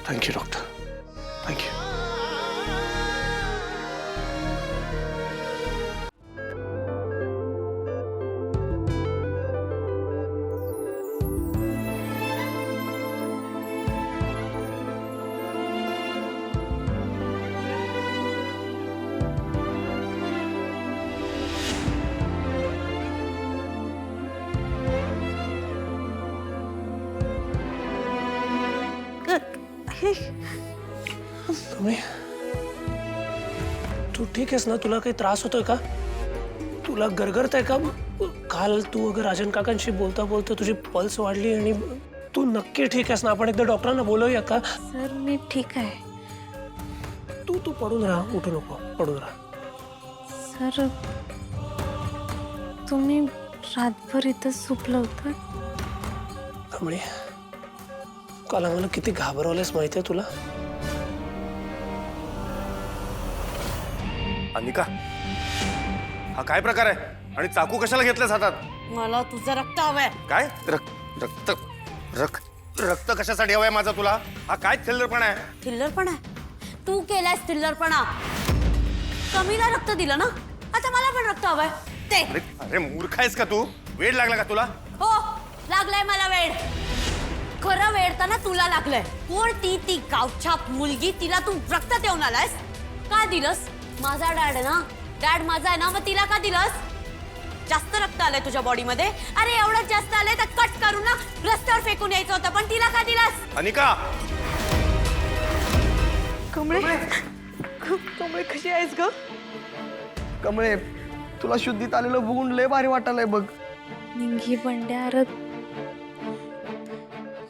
Thank you doctor, thank you. तुम्ही तू ठीक आहेस ना? तुला काही त्रास होतोय का? तुला गरगरतंय का? काल तू अगं राजन काकांशी बोलता बोलता तुझी पल्स वाढली आणि तू नक्की ठीक आहेस ना? आपण एकदा डॉक्टरांना बोलवूया का? सर मी ठीक आहे. तू पडून राहा, उठू नको, पडून राहा. सर तुम्ही रातभर इथं झोपलं होतं. कमळे, काल आम्हाला किती घाबरवलंस माहितीये तुला? अनिका, हा काय प्रकार आहे आणि चाकू कशाला घेतलास हातात? मला तुझं रक्त हवंय. काय रक्त रक्त रक्त कशासाठी हवंय माझा तुला? हा काय थिल्लरपणा आहे? थिल्लरपणा तू केलायस थिल्लरपणा. कमीला रक्त दिलं ना, आता मला पण रक्त हवंय ते. अरे अरे मूर्ख आहेस का तू? वेड लागला का तुला? हो लागलाय मला वेड. खरं वेडताना तुला लागलंय. कोण ती गावछाप मुलगी, तिला तू रक्त देऊन आलायस? का दिलंस? माझा डॅड आहे ना, डॅड माझा आहे ना, मग तिला का दिलंस? जास्त रक्त आलंय तुझ्या बॉडीमध्ये. अरे एवढं जास्त आलंय तर कट करून ना रस्त्यावर फेकून यायचं होतं, पण तिला का दिलंस? अनिका, कमळे, कमळे कशी आहेस ग? कमळे, तुला शुद्धीत आलेलं बघून लय भारी वाटायलंय बघ. निंगी बंड्यार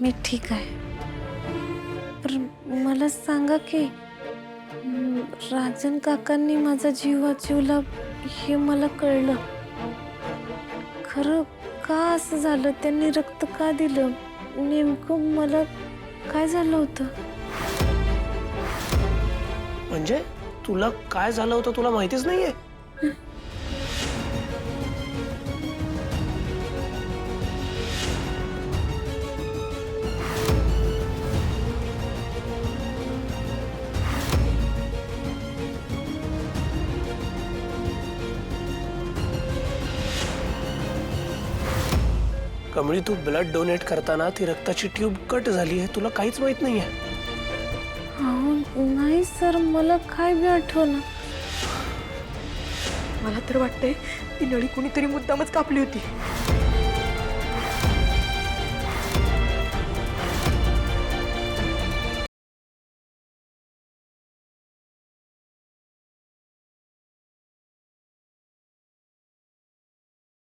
मी ठीक आहे. पर मला सांगा की राजन काकांनी माझा जीव वाचवला हे मला कळलं. खरं का असं झालं? त्यांनी रक्त का दिलं? नेमकं मला काय झालं होतं? म्हणजे तुला काय झालं होतं तुला माहितीच नाहीये? कमळी, तू ब्लड डोनेट करताना ती रक्ताची ट्यूब कट झाली आहे, तुला काहीच माहित नाहीये? अहो नाही सर, मला काय बी आठवना. मला तर वाटतंय ती नळी कुणीतरी मुद्दामच कापली होती.